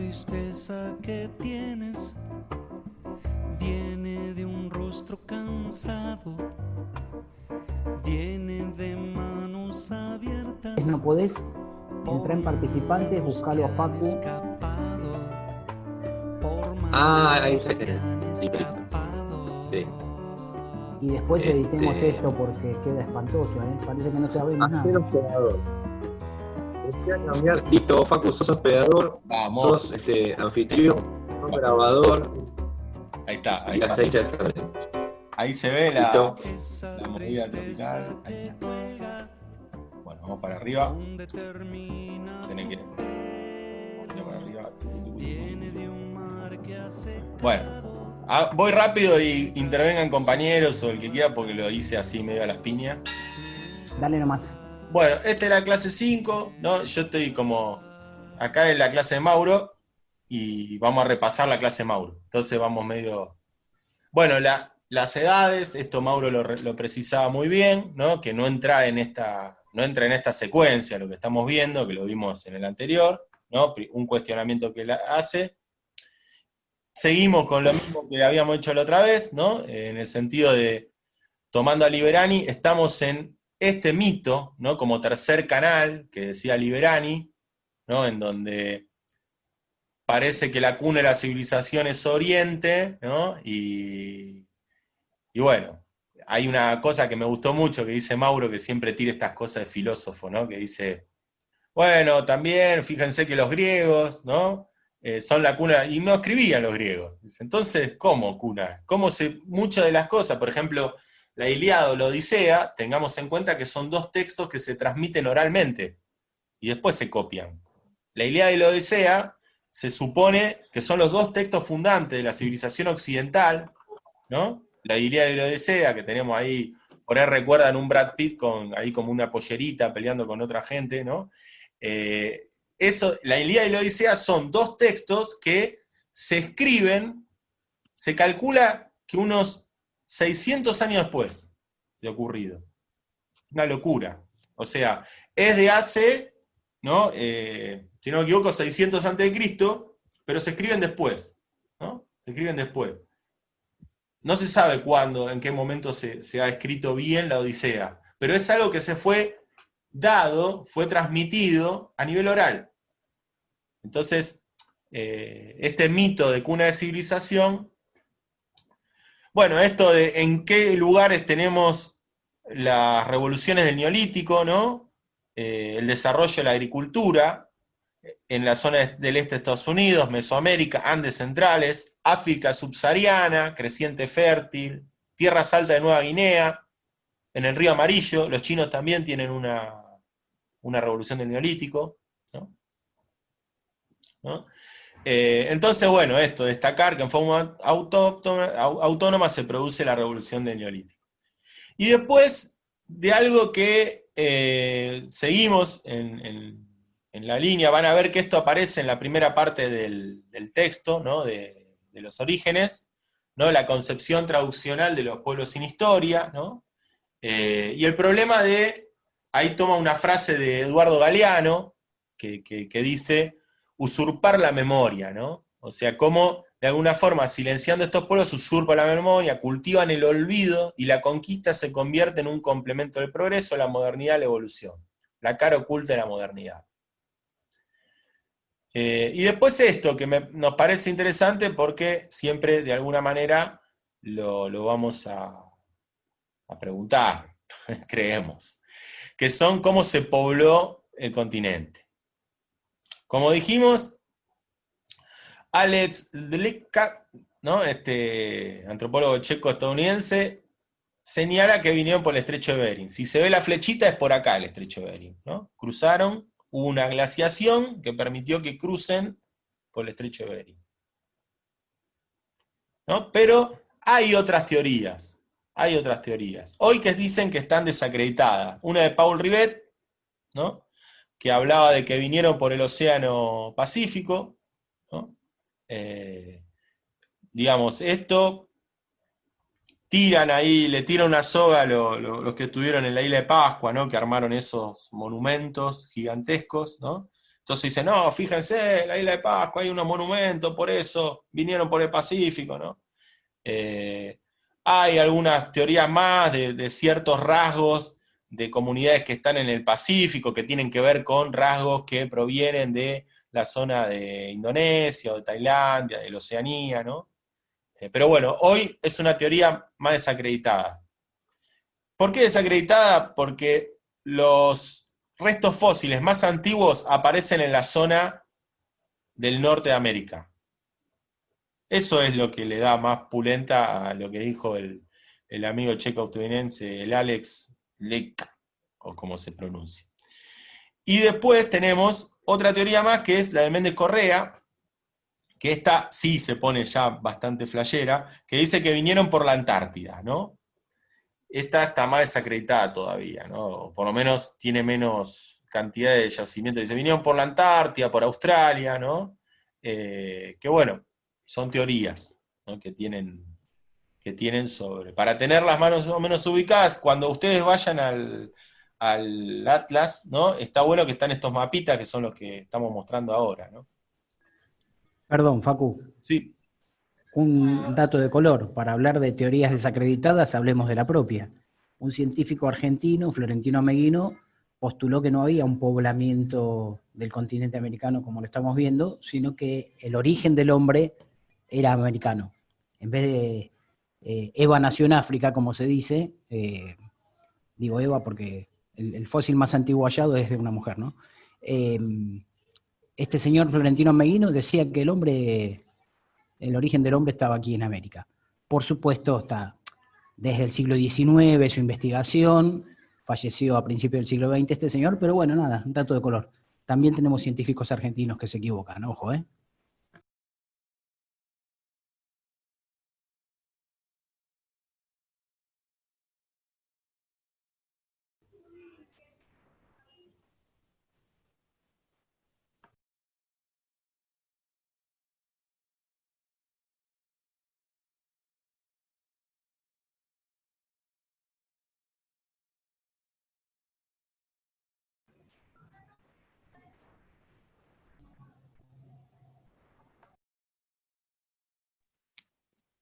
tristeza que tienes viene de un rostro cansado, viene de manos abiertas. No podés entrar en participantes, buscarlo a Facu. Ahí sí. Sí. Y después editemos esto porque queda espantoso, ¿eh? Parece que no sabemos nada. Hospedador. Listo, Facu, sos hospedador, Vamos. sos anfitrión, sos grabador. Ahí está, ahí Y está. las fechas están. Ahí se ve Listo. la movida tropical. Ahí está. Bueno, vamos para arriba. Tienen que ir para arriba. Bueno, voy rápido y intervengan compañeros o el que quiera porque lo hice así medio a las piñas. Dale nomás. Bueno, esta es la clase 5, ¿no? Yo estoy como acá en la clase de Mauro y vamos a repasar la clase de Mauro. Entonces vamos medio... Bueno, las edades, esto Mauro lo precisaba muy bien, ¿no? Que no entra en esta secuencia, lo que estamos viendo, que lo vimos en el anterior, ¿no? Un cuestionamiento que hace. Seguimos con lo mismo que habíamos hecho la otra vez, ¿no? En el sentido de, tomando a Liberani, estamos en este mito, ¿no? Como tercer canal, que decía Liberani, ¿no? En donde parece que la cuna de la civilización es Oriente, ¿no? Y bueno, hay una cosa que me gustó mucho que dice Mauro, que siempre tira estas cosas de filósofo, ¿no? Que dice, bueno, también fíjense que los griegos, ¿no? Son la cuna, y no escribían los griegos. Entonces, ¿cómo cuna? Muchas de las cosas, por ejemplo, la Ilíada o la Odisea, tengamos en cuenta que son dos textos que se transmiten oralmente y después se copian. La Ilíada y la Odisea se supone que son los dos textos fundantes de la civilización occidental, ¿no? La Ilíada y la Odisea, que tenemos ahí, por ahí recuerdan un Brad Pitt ahí como una pollerita peleando con otra gente, ¿no? La Ilíada y la Odisea son dos textos que se escriben, se calcula que unos 600 años después de ocurrido. Una locura. O sea, es de hace, ¿no? Si no me equivoco, 600 antes de Cristo, pero se escriben después, ¿no? Se escriben después. No se sabe cuándo, en qué momento se ha escrito bien la Odisea, pero es algo que se fue fue transmitido a nivel oral. Entonces, este mito de cuna de civilización, bueno, esto de en qué lugares tenemos las revoluciones del Neolítico, ¿no? El desarrollo de la agricultura en la zona del este de Estados Unidos, Mesoamérica, Andes centrales, África subsahariana, creciente fértil, tierras altas de Nueva Guinea, en el Río Amarillo, los chinos también tienen una revolución del Neolítico, ¿no? Entonces, bueno, destacar que en forma autónoma se produce la revolución del Neolítico. Y después de algo que seguimos en la línea, van a ver que esto aparece en la primera parte del texto, ¿no? de los orígenes, ¿no? La concepción traduccional de los pueblos sin historia, ¿no? Y el problema ahí toma una frase de Eduardo Galeano, que dice, usurpar la memoria, ¿no? O sea, cómo de alguna forma, silenciando estos pueblos, usurpan la memoria, cultivan el olvido, y la conquista se convierte en un complemento del progreso, la modernidad, la evolución. La cara oculta de la modernidad. Y después esto, que nos parece interesante porque siempre, de alguna manera, lo vamos a preguntar, creemos, que son cómo se pobló el continente. Como dijimos, Alex Dlicka, ¿no? Antropólogo checo-estadounidense, señala que vinieron por el estrecho de Bering. Si se ve la flechita es por acá el estrecho de Bering, ¿no? Cruzaron, hubo una glaciación que permitió que crucen por el estrecho de Bering, ¿no? Pero hay otras teorías. Hoy que dicen que están desacreditadas. Una de Paul Rivet, ¿no? Que hablaba de que vinieron por el Océano Pacífico, ¿no? Digamos, esto le tiran una soga a los que estuvieron en la isla de Pascua, ¿no? Que armaron esos monumentos gigantescos, ¿no? Entonces dicen, no, fíjense, la isla de Pascua, hay unos monumentos, por eso vinieron por el Pacífico, ¿no? Hay algunas teorías más de ciertos rasgos de comunidades que están en el Pacífico, que tienen que ver con rasgos que provienen de la zona de Indonesia o de Tailandia, de la Oceanía, ¿no? Pero bueno, hoy es una teoría más desacreditada. ¿Por qué desacreditada? Porque los restos fósiles más antiguos aparecen en la zona del norte de América. Eso es lo que le da más pulenta a lo que dijo el amigo checo-estadounidense, el Alex Leka, o como se pronuncia. Y después tenemos otra teoría más, que es la de Méndez Correa, que esta sí se pone ya bastante flashera, que dice que vinieron por la Antártida, ¿no? Esta está más desacreditada todavía, ¿no? O por lo menos tiene menos cantidad de yacimientos. Dice, vinieron por la Antártida, por Australia, ¿no? Que bueno, son teorías, ¿no? que tienen sobre. Para tener las manos más o menos ubicadas, cuando ustedes vayan al Atlas, ¿no? Está bueno que están estos mapitas que son los que estamos mostrando ahora, ¿no? Perdón, Facu. Sí. Un dato de color. Para hablar de teorías desacreditadas, hablemos de la propia. Un científico argentino, Florentino Ameghino, postuló que no había un poblamiento del continente americano como lo estamos viendo, sino que el origen del hombre era americano. En vez de Eva nació en África, como se dice, digo Eva porque el fósil más antiguo hallado es de una mujer, ¿no? Este señor Florentino Ameghino decía que el origen del hombre estaba aquí en América. Por supuesto, está desde el siglo XIX su investigación, falleció a principios del siglo XX este señor, pero bueno, nada, un dato de color. También tenemos científicos argentinos que se equivocan, ojo, ¿eh?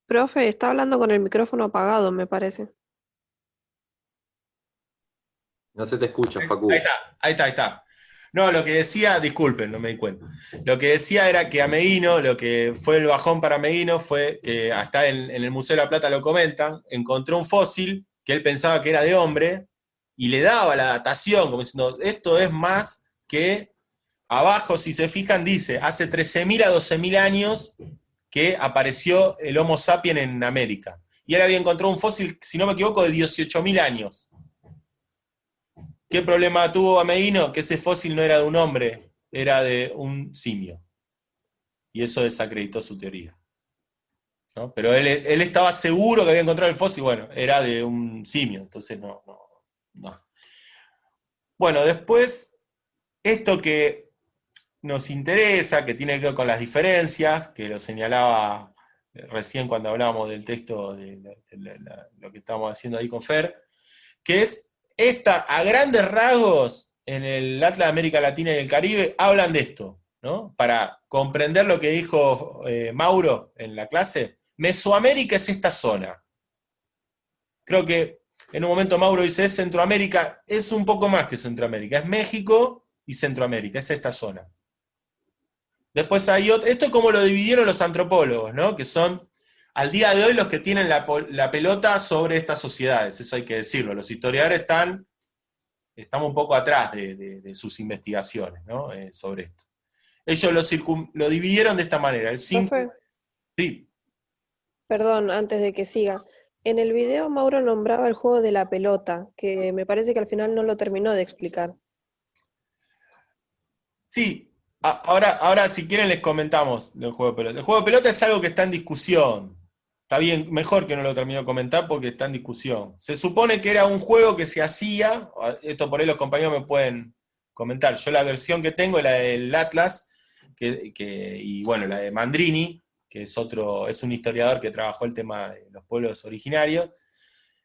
Profe, está hablando con el micrófono apagado, me parece. No se te escucha, Facu. Ahí está. No, lo que decía, disculpen, no me di cuenta. Lo que decía era que Ameghino, lo que fue el bajón para Ameghino fue que hasta en el Museo de la Plata lo comentan, encontró un fósil que él pensaba que era de hombre y le daba la datación, como diciendo, esto es más que abajo, si se fijan, dice, hace 13.000 a 12.000 años que apareció el Homo sapiens en América. Y él había encontrado un fósil, si no me equivoco, de 18.000 años. ¿Qué problema tuvo Ameghino? Que ese fósil no era de un hombre, era de un simio. Y eso desacreditó su teoría, ¿no? Pero él estaba seguro que había encontrado el fósil, bueno, era de un simio, entonces no. Bueno, después, esto que nos interesa, que tiene que ver con las diferencias, que lo señalaba recién cuando hablábamos del texto de lo que estamos haciendo ahí con Fer, que es esta, a grandes rasgos, en el Atlas de América Latina y el Caribe, hablan de esto, ¿no? Para comprender lo que dijo Mauro en la clase, Mesoamérica es esta zona. Creo que en un momento Mauro dice, es Centroamérica, es un poco más que Centroamérica, es México y Centroamérica, es esta zona. Después hay otro, esto es como lo dividieron los antropólogos, ¿no? Que son al día de hoy los que tienen la pelota sobre estas sociedades, eso hay que decirlo. Los historiadores estamos un poco atrás de sus investigaciones, ¿no? Sobre esto. Ellos lo dividieron de esta manera. El 5. Profe, Sí. perdón, antes de que siga. En el video Mauro nombraba el juego de la pelota, que me parece que al final no lo terminó de explicar. Sí. Ahora, si quieren, les comentamos del juego de pelota. El juego de pelota es algo que está en discusión. Está bien, mejor que no lo termino de comentar porque está en discusión. Se supone que era un juego que se hacía, esto por ahí los compañeros me pueden comentar. Yo la versión que tengo es la del Atlas, y bueno, la de Mandrini, que es un historiador que trabajó el tema de los pueblos originarios.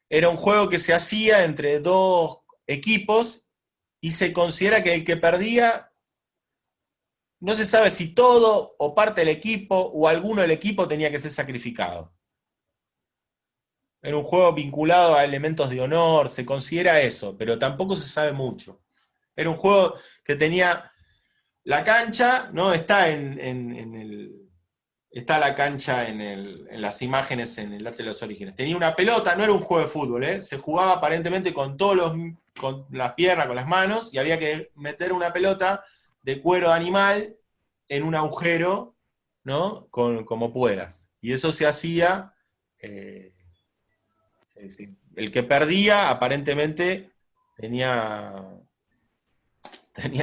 Era un juego que se hacía entre dos equipos y se considera que el que perdía no se sabe si todo o parte del equipo o alguno del equipo tenía que ser sacrificado. Era un juego vinculado a elementos de honor, se considera eso, pero tampoco se sabe mucho. Era un juego que tenía la cancha, ¿no? Está está la cancha en las imágenes en el arte de los orígenes. Tenía una pelota, no era un juego de fútbol, ¿eh? Se jugaba aparentemente con con las piernas, con las manos, y había que meter una pelota de cuero de animal en un agujero, ¿no? Como puedas. Y eso se hacía. El que perdía, aparentemente, tenía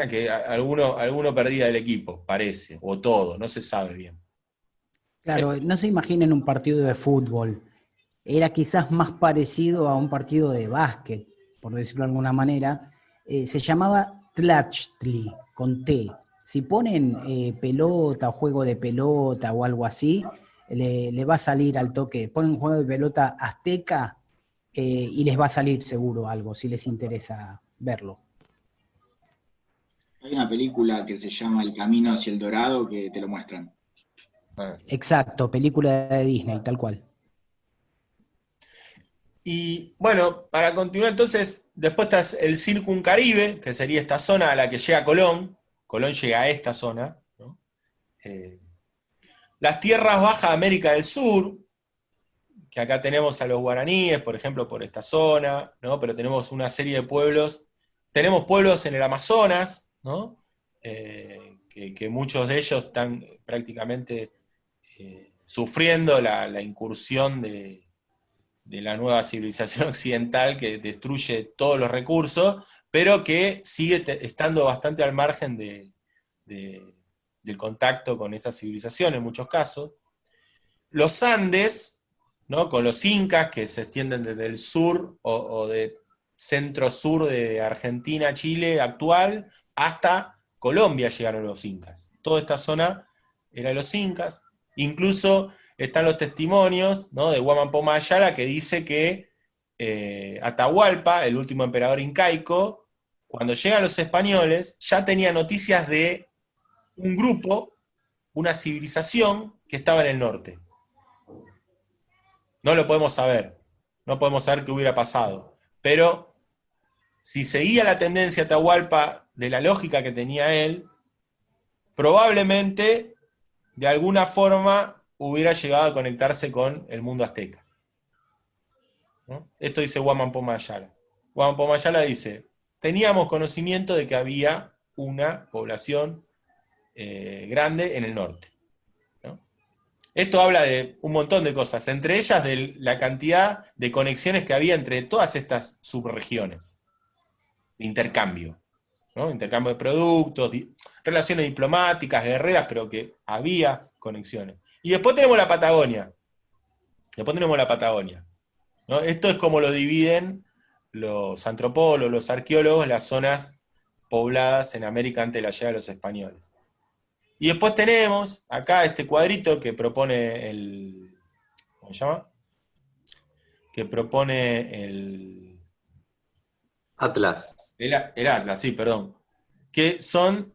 que. Alguno perdía del equipo, parece, o todo, no se sabe bien. Claro, no se imaginen un partido de fútbol. Era quizás más parecido a un partido de básquet, por decirlo de alguna manera. Se llamaba Tlachtli, con T. Si ponen pelota o juego de pelota o algo así, le va a salir al toque. Ponen un juego de pelota azteca y les va a salir seguro algo, si les interesa verlo. Hay una película que se llama El Camino hacia el Dorado que te lo muestran. Exacto, película de Disney, tal cual. Y bueno, para continuar entonces, después está el Circuncaribe, que sería esta zona a la que llega Colón. Colón llega a esta zona, ¿no? Las tierras bajas de América del Sur, que acá tenemos a los guaraníes, por ejemplo, por esta zona, ¿no? Pero tenemos una serie de pueblos. Tenemos pueblos en el Amazonas, ¿no? Que muchos de ellos están prácticamente sufriendo la incursión de la nueva civilización occidental que destruye todos los recursos, pero que sigue estando bastante al margen del contacto con esa civilización en muchos casos. Los Andes, ¿no? Con los incas, que se extienden desde el sur o de centro-sur de Argentina, Chile actual, hasta Colombia llegaron los incas. Toda esta zona era de los incas. Incluso están los testimonios, ¿no? De Huaman Poma Ayala, que dice que Atahualpa, el último emperador incaico, cuando llegan los españoles, ya tenía noticias de un grupo, una civilización que estaba en el norte. No lo podemos saber, no podemos saber qué hubiera pasado, pero si seguía la tendencia Atahualpa de la lógica que tenía él, probablemente de alguna forma hubiera llegado a conectarse con el mundo azteca, ¿no? Esto dice Huaman Poma Ayala. Huaman Poma Ayala dice, teníamos conocimiento de que había una población grande en el norte, ¿no? Esto habla de un montón de cosas, entre ellas de la cantidad de conexiones que había entre todas estas subregiones, de intercambio, ¿no? Intercambio de productos, relaciones diplomáticas, guerreras, pero que había conexiones. Y después tenemos la Patagonia. ¿No? Esto es como lo dividen los antropólogos, los arqueólogos, las zonas pobladas en América antes de la llegada de los españoles. Y después tenemos acá este cuadrito que propone ¿cómo se llama? Que propone el Atlas. El Atlas, sí, perdón. Que son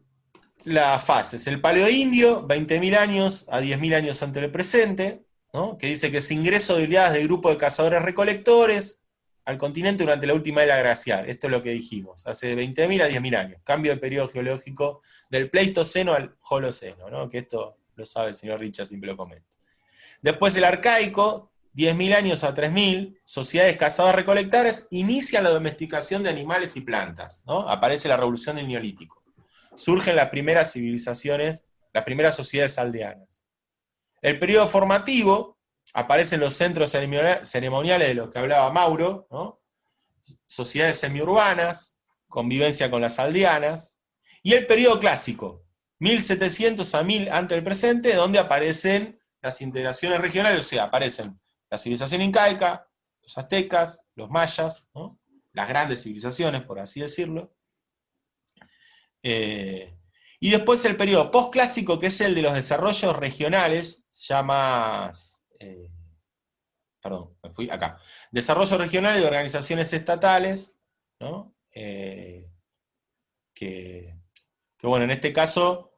las fases. El Paleoindio, 20.000 años a 10.000 años antes del presente, ¿no? Que dice que es ingreso de oleadas de grupos de cazadores-recolectores al continente durante la última era glacial. Esto es lo que dijimos, hace 20.000 a 10.000 años. Cambio de periodo geológico del Pleistoceno al Holoceno, ¿no? Que esto lo sabe el señor Richard, siempre lo comenta. Después el Arcaico, 10.000 años a 3.000, sociedades cazadoras-recolectores inician la domesticación de animales y plantas, ¿no? Aparece la revolución del Neolítico. Surgen las primeras civilizaciones, las primeras sociedades aldeanas. El periodo formativo, aparecen los centros ceremoniales de los que hablaba Mauro, ¿no? Sociedades semiurbanas, convivencia con las aldeanas, y el periodo clásico, 1700 a 1000 antes del presente, donde aparecen las integraciones regionales, o sea, aparecen la civilización incaica, los aztecas, los mayas, ¿no? Las grandes civilizaciones, por así decirlo. Y después el periodo postclásico, que es el de los desarrollos regionales, ya más... perdón, me fui acá. Desarrollo regional de organizaciones estatales, ¿no? Que bueno, en este caso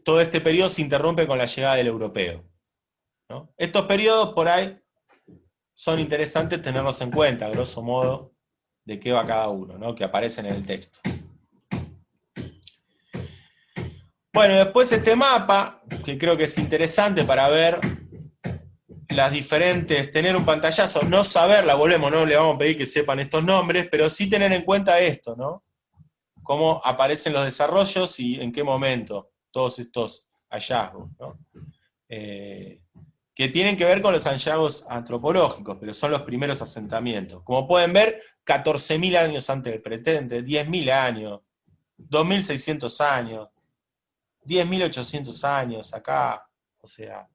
todo este periodo se interrumpe con la llegada del europeo, ¿no? Estos periodos por ahí son interesantes tenerlos en cuenta, a grosso modo, de qué va cada uno, ¿no? Que aparecen en el texto. Bueno, después este mapa, que creo que es interesante para ver las diferentes, tener un pantallazo, no saberla, volvemos, no le vamos a pedir que sepan estos nombres, pero sí tener en cuenta esto, ¿no? Cómo aparecen los desarrollos y en qué momento todos estos hallazgos, ¿no? Que tienen que ver con los hallazgos antropológicos, pero son los primeros asentamientos. Como pueden ver, 14.000 años antes del presente, 10.000 años, 2.600 años, 10.800 años acá, o sea,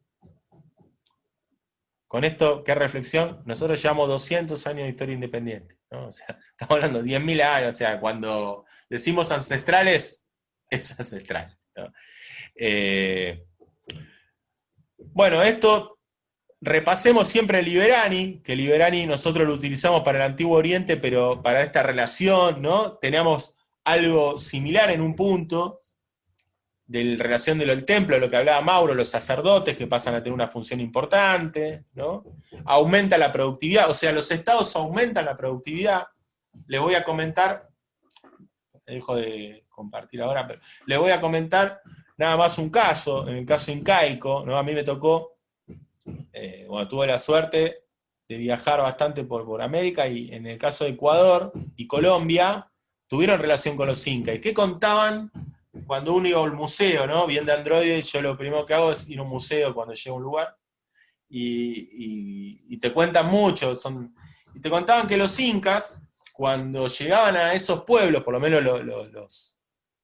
con esto, ¿qué reflexión? Nosotros llevamos 200 años de historia independiente, ¿no? O sea, estamos hablando de 10.000 años, o sea, cuando decimos ancestrales, es ancestral, ¿no? Bueno, esto, repasemos siempre el Liberani, que el Liberani nosotros lo utilizamos para el Antiguo Oriente, pero para esta relación, ¿no? Tenemos algo similar en un punto, de la relación del templo, de lo que hablaba Mauro, los sacerdotes que pasan a tener una función importante, ¿no? Aumenta la productividad, o sea, los estados aumentan la productividad. Les voy a comentar, dejo de compartir ahora, pero les voy a comentar nada más un caso, en el caso incaico, ¿no? A mí me tocó, bueno, tuve la suerte de viajar bastante por América, y en el caso de Ecuador y Colombia, tuvieron relación con los incas. ¿Y qué contaban? Cuando uno iba al museo, ¿no? Bien de Android, yo lo primero que hago es ir a un museo cuando llego a un lugar, y te cuentan mucho, y te contaban que los incas, cuando llegaban a esos pueblos, por lo menos los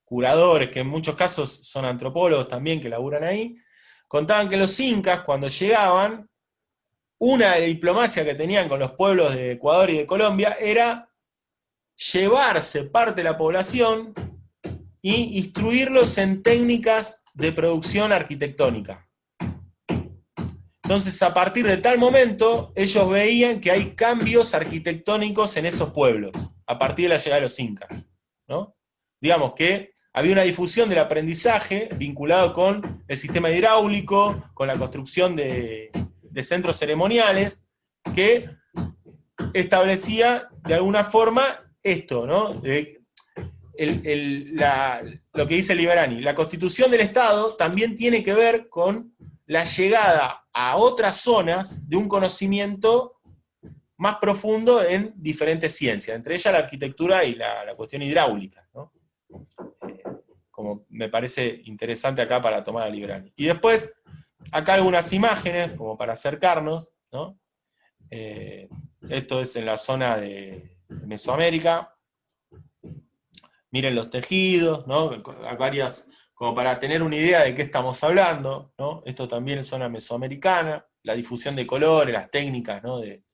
curadores, que en muchos casos son antropólogos también que laburan ahí, contaban que los incas, cuando llegaban, una diplomacia que tenían con los pueblos de Ecuador y de Colombia era llevarse parte de la población y instruirlos en técnicas de producción arquitectónica. Entonces, a partir de tal momento, ellos veían que hay cambios arquitectónicos en esos pueblos, a partir de la llegada de los incas, ¿no? Digamos que había una difusión del aprendizaje vinculado con el sistema hidráulico, con la construcción de centros ceremoniales, que establecía de alguna forma esto, ¿no? Lo que dice Liberani, la constitución del Estado también tiene que ver con la llegada a otras zonas de un conocimiento más profundo en diferentes ciencias, entre ellas la arquitectura y la cuestión hidráulica, ¿no? Como me parece interesante acá para tomar a Liberani. Y después, acá algunas imágenes, como para acercarnos, ¿no? Esto es en la zona de Mesoamérica. Miren los tejidos, ¿no? Varias, como para tener una idea de qué estamos hablando, ¿no? Esto también es zona mesoamericana, la difusión de colores, las técnicas, ¿no? de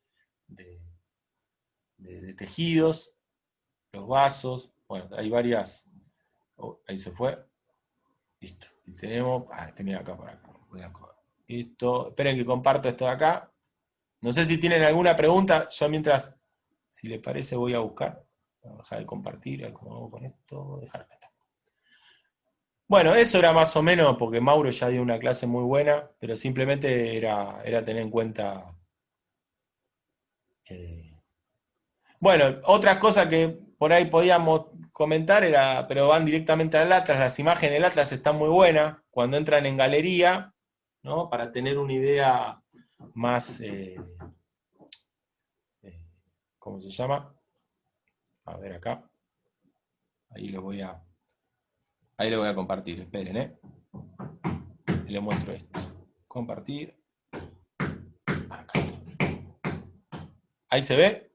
tejidos, los vasos, bueno, hay varias. Oh, ahí se fue. Listo. Y tenemos. Tenía acá por acá. Esto. Esperen que comparto esto de acá. No sé si tienen alguna pregunta. Yo mientras, si les parece, voy a buscar. Voy a dejar de compartir, ¿cómo hago con esto? Dejar acá. Bueno, eso era más o menos, porque Mauro ya dio una clase muy buena, pero simplemente era tener en cuenta. Bueno, otras cosas que por ahí podíamos comentar, pero van directamente al Atlas, las imágenes del Atlas están muy buenas, cuando entran en galería, ¿no? Para tener una idea más, ¿cómo se llama? A ver acá. Ahí lo voy a compartir, esperen, y les muestro esto. Compartir. Acá. ¿Ahí se ve?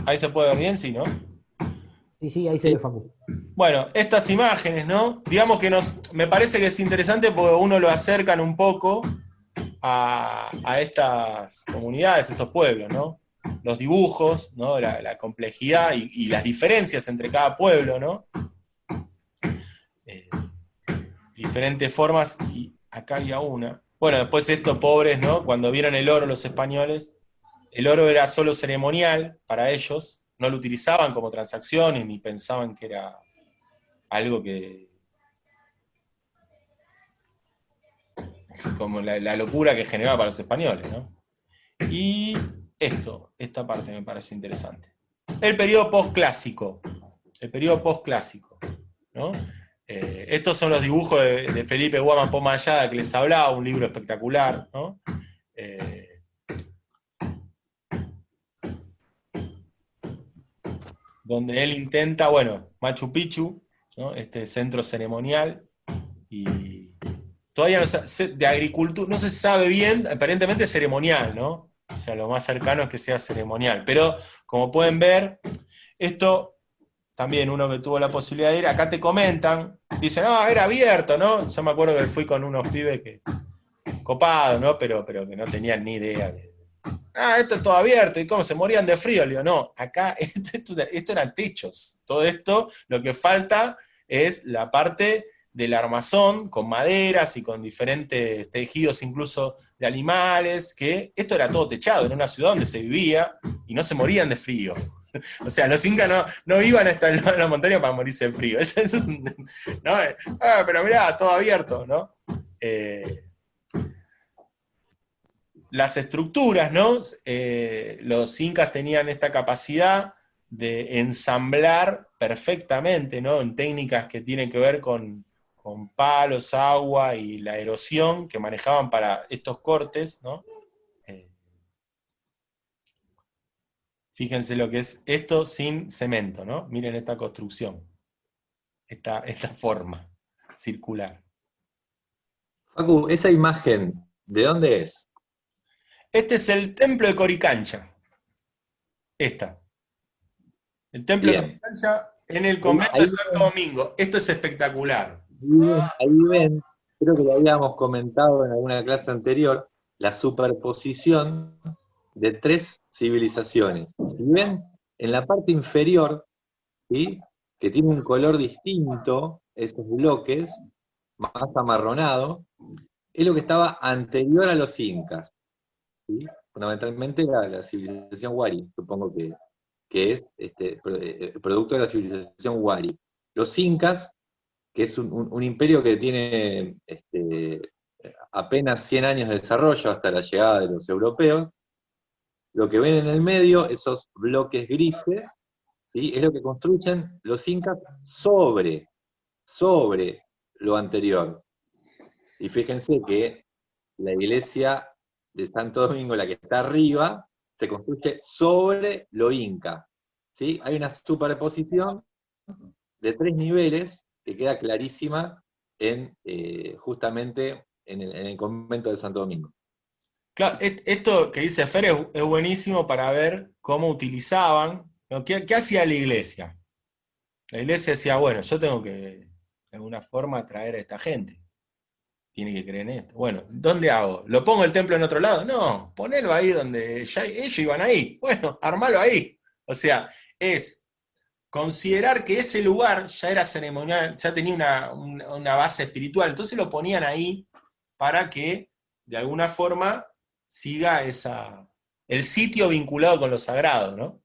¿Ahí se puede ver bien? Sí, ¿no? Sí, ahí se ve, Facu. Bueno, estas imágenes, ¿no? Digamos que me parece que es interesante porque uno lo acercan un poco a estas comunidades, estos pueblos, ¿no? Los dibujos, ¿no? La complejidad y las diferencias entre cada pueblo, ¿no? Diferentes formas, y acá había una. Bueno, después estos pobres, ¿no? Cuando vieron el oro los españoles, el oro era solo ceremonial para ellos, no lo utilizaban como transacciones, ni pensaban que era algo que... como la locura que generaba para los españoles, ¿no? Y esta parte me parece interesante. El periodo posclásico. El periodo posclásico, ¿no? Estos son los dibujos de Felipe Guaman Pomayada que les hablaba, un libro espectacular, ¿no? Donde él intenta, bueno, Machu Picchu, ¿no? Este centro ceremonial, y todavía no de agricultura, no se sabe bien, aparentemente ceremonial, ¿no? O sea, lo más cercano es que sea ceremonial. Pero, como pueden ver, esto también uno que tuvo la posibilidad de ir, acá te comentan, dicen, no, era abierto, ¿no? Yo me acuerdo que fui con unos pibes que copados, ¿no? Pero que no tenían ni idea de... esto es todo abierto, ¿y cómo? Se morían de frío. Le digo, no, acá esto eran techos. Todo esto, lo que falta es la parte del armazón, con maderas y con diferentes tejidos incluso de animales, que esto era todo techado, en una ciudad donde se vivía y no se morían de frío. O sea, los incas no iban hasta la montaña para morirse de frío. ¿No? Pero mirá, todo abierto, ¿no? Las estructuras, ¿no? Los incas tenían esta capacidad de ensamblar perfectamente, ¿no? En técnicas que tienen que ver con palos, agua y la erosión que manejaban para estos cortes, ¿no? Fíjense lo que es esto sin cemento, ¿no? Miren esta construcción, esta forma circular. Facu, esa imagen, ¿de dónde es? Este es el templo de Coricancha. El templo de Coricancha en el convento de Santo Domingo. Esto es espectacular. Ahí ven, creo que lo habíamos comentado en alguna clase anterior, la superposición de 3 civilizaciones. Si ven, en la parte inferior, ¿sí?, que tiene un color distinto, esos bloques, más amarronado, es lo que estaba anterior a los incas, ¿sí? Fundamentalmente la civilización Wari, supongo que es producto de la civilización Wari. Los incas, que es un imperio que tiene apenas 100 años de desarrollo hasta la llegada de los europeos, lo que ven en el medio, esos bloques grises, ¿sí?, es lo que construyen los incas sobre lo anterior. Y fíjense que la iglesia de Santo Domingo, la que está arriba, se construye sobre lo inca, ¿sí? Hay una superposición de 3 niveles que queda clarísima justamente en el convento de Santo Domingo. Claro, esto que dice Fer es buenísimo para ver cómo utilizaban, ¿no? ¿Qué hacía la iglesia? La iglesia decía, bueno, yo tengo que, de alguna forma, atraer a esta gente. Tiene que creer en esto. Bueno, ¿dónde hago? ¿Lo pongo el templo en otro lado? No, ponelo ahí donde ya ellos iban ahí. Bueno, armalo ahí. O sea, es considerar que ese lugar ya era ceremonial, ya tenía una base espiritual, entonces lo ponían ahí para que, de alguna forma, siga el sitio vinculado con lo sagrado, ¿no?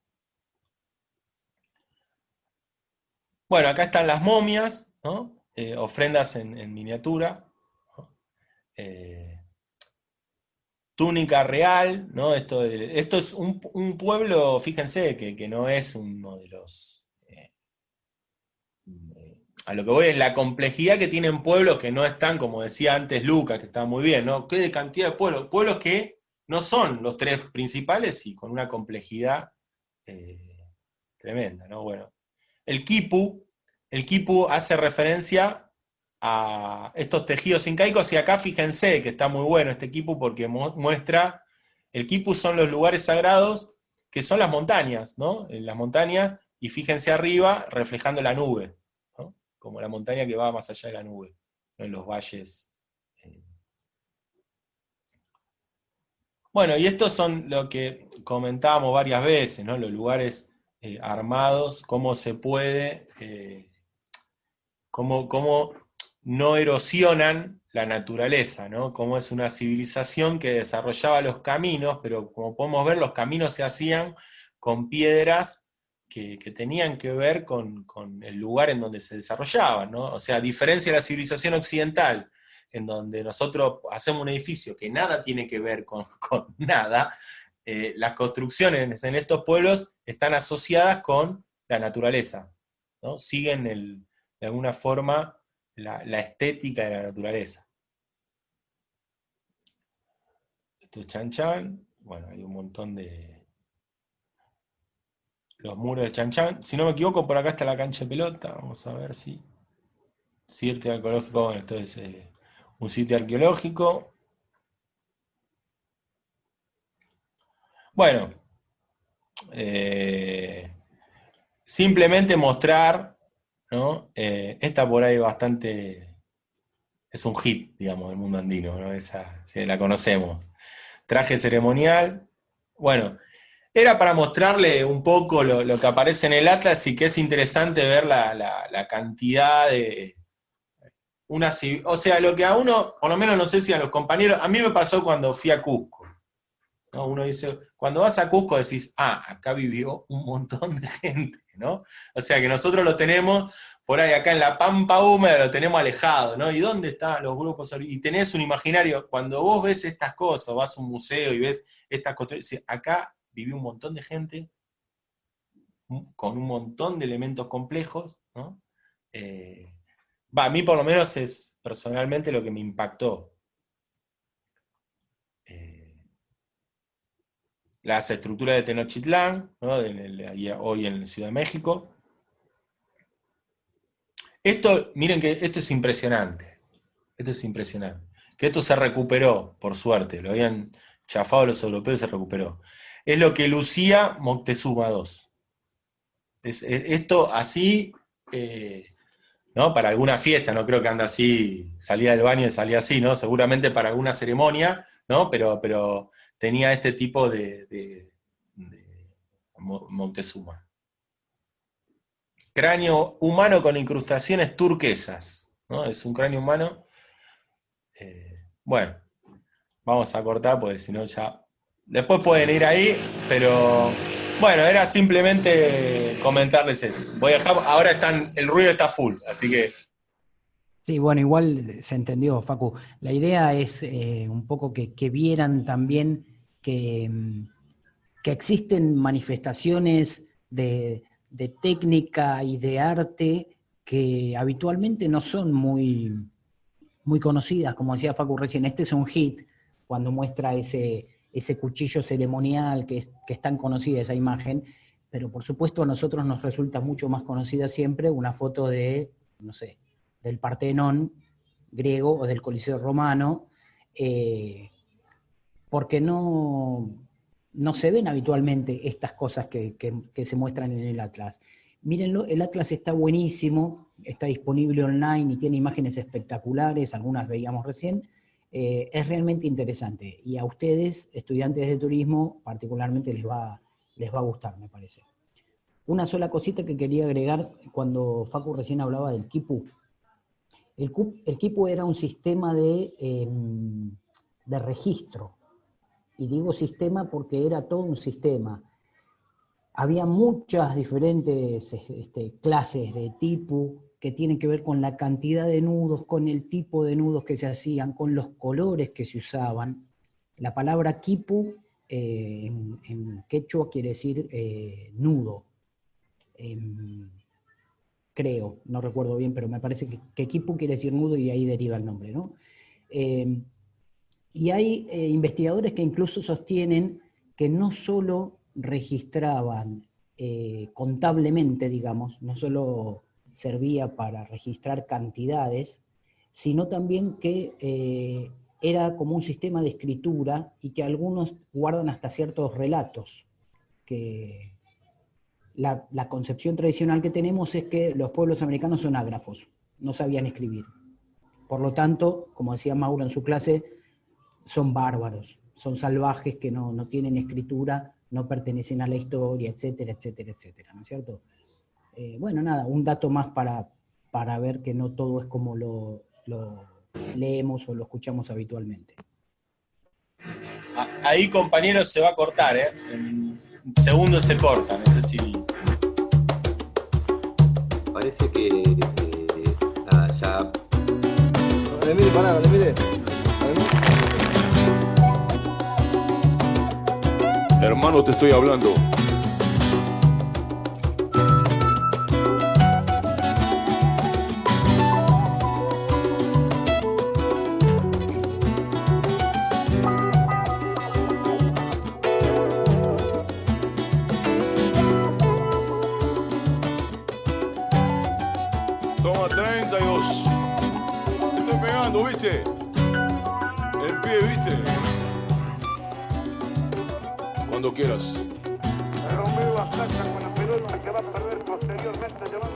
Bueno, acá están las momias, ¿no? Ofrendas en miniatura, ¿no? Túnica real, ¿no? Esto es un pueblo, fíjense, que no es uno de los... a lo que voy es la complejidad que tienen pueblos que no están, como decía antes Lucas, que está muy bien, ¿no? ¿Qué cantidad de pueblos que no son los 3 principales y con una complejidad tremenda, ¿no? Bueno, el quipu hace referencia a estos tejidos incaicos, y acá fíjense que está muy bueno este quipu porque muestra, el quipu son los lugares sagrados, que son las montañas, ¿no? En las montañas, y fíjense arriba reflejando la nube, ¿no? Como la montaña que va más allá de la nube, ¿no? En los valles. Bueno, y estos son lo que comentábamos varias veces, ¿no? Los lugares armados, cómo se puede, cómo no erosionan la naturaleza, ¿no? Cómo es una civilización que desarrollaba los caminos, pero como podemos ver, los caminos se hacían con piedras que tenían que ver con el lugar en donde se desarrollaban, ¿no? O sea, a diferencia de la civilización occidental, en donde nosotros hacemos un edificio que nada tiene que ver con nada, las construcciones en estos pueblos están asociadas con la naturaleza, ¿no? Siguen de alguna forma la estética de la naturaleza. Esto es Chan Chan, bueno, hay un montón de... Los muros de Chan Chan, si no me equivoco, por acá está la cancha de pelota, vamos a ver si... Sitio arqueológico, bueno, esto es un sitio arqueológico. Bueno, simplemente mostrar, ¿no? Esta por ahí bastante, es un hit, digamos, del mundo andino, ¿no? Esa, sí, la conocemos. Traje ceremonial, bueno, era para mostrarle un poco lo que aparece en el Atlas y que es interesante ver la cantidad de... o sea, lo que a uno, por lo menos no sé si a los compañeros, a mí me pasó cuando fui a Cusco, ¿no? Uno dice, cuando vas a Cusco decís, acá vivió un montón de gente, ¿no? O sea que nosotros lo tenemos por ahí, acá en la pampa húmeda, lo tenemos alejado, ¿no? ¿Y dónde están los grupos? Y tenés un imaginario, cuando vos ves estas cosas, vas a un museo y ves estas construcciones, acá vivió un montón de gente, con un montón de elementos complejos, ¿no? A mí por lo menos es personalmente lo que me impactó. Las estructuras de Tenochtitlán, ¿no? Hoy en Ciudad de México. Miren que esto es impresionante. Esto es impresionante. Que esto se recuperó, por suerte. Lo habían chafado los europeos y se recuperó. Es lo que lucía Moctezuma II. Esto así... ¿no? Para alguna fiesta, no creo que anda así, salía del baño y salía así, ¿no? Seguramente para alguna ceremonia, ¿no? Pero tenía este tipo de Moctezuma. Cráneo humano con incrustaciones turquesas, ¿no? Es un cráneo humano. Bueno, vamos a cortar porque si no ya... Después pueden ir ahí, pero... Bueno, era simplemente comentarles eso. Voy a dejar, ahora el ruido está full, así que... Sí, bueno, igual se entendió, Facu. La idea es un poco que vieran también que existen manifestaciones de técnica y de arte que habitualmente no son muy conocidas, como decía Facu recién. Este es un hit, cuando muestra ese cuchillo ceremonial que es tan conocida esa imagen, pero por supuesto a nosotros nos resulta mucho más conocida siempre una foto de, no sé, del Partenón griego o del Coliseo romano, porque no se ven habitualmente estas cosas que se muestran en el Atlas. Mírenlo, el Atlas está buenísimo, está disponible online y tiene imágenes espectaculares, algunas veíamos recién. Es realmente interesante y a ustedes, estudiantes de turismo, particularmente les va a gustar, me parece. Una sola cosita que quería agregar cuando Facu recién hablaba del quipu. El quipu era un sistema de registro, y digo sistema porque era todo un sistema. Había muchas diferentes clases de tipu, que tienen que ver con la cantidad de nudos, con el tipo de nudos que se hacían, con los colores que se usaban. La palabra quipu en quechua quiere decir nudo. Creo, no recuerdo bien, pero me parece que quipu quiere decir nudo y ahí deriva el nombre, ¿no? Y hay investigadores que incluso sostienen que no solo registraban contablemente, digamos, no solo servía para registrar cantidades, sino también que era como un sistema de escritura y que algunos guardan hasta ciertos relatos. Que la concepción tradicional que tenemos es que los pueblos americanos son ágrafos, no sabían escribir. Por lo tanto, como decía Mauro en su clase, son bárbaros, son salvajes que no tienen escritura, no pertenecen a la historia, etcétera, etcétera, etcétera, ¿no es cierto? Bueno, nada, un dato más para ver que no todo es como lo leemos o lo escuchamos habitualmente. Ahí, compañeros, se va a cortar, ¿eh? En segundos se corta, no sé si... parece que nada, ya. Vale, mire. Hermano, te estoy hablando. Toma 32. Te estoy pegando, ¿viste? El pie, ¿viste? Cuando quieras. Romeo ataca con la pelota que va a perder posteriormente.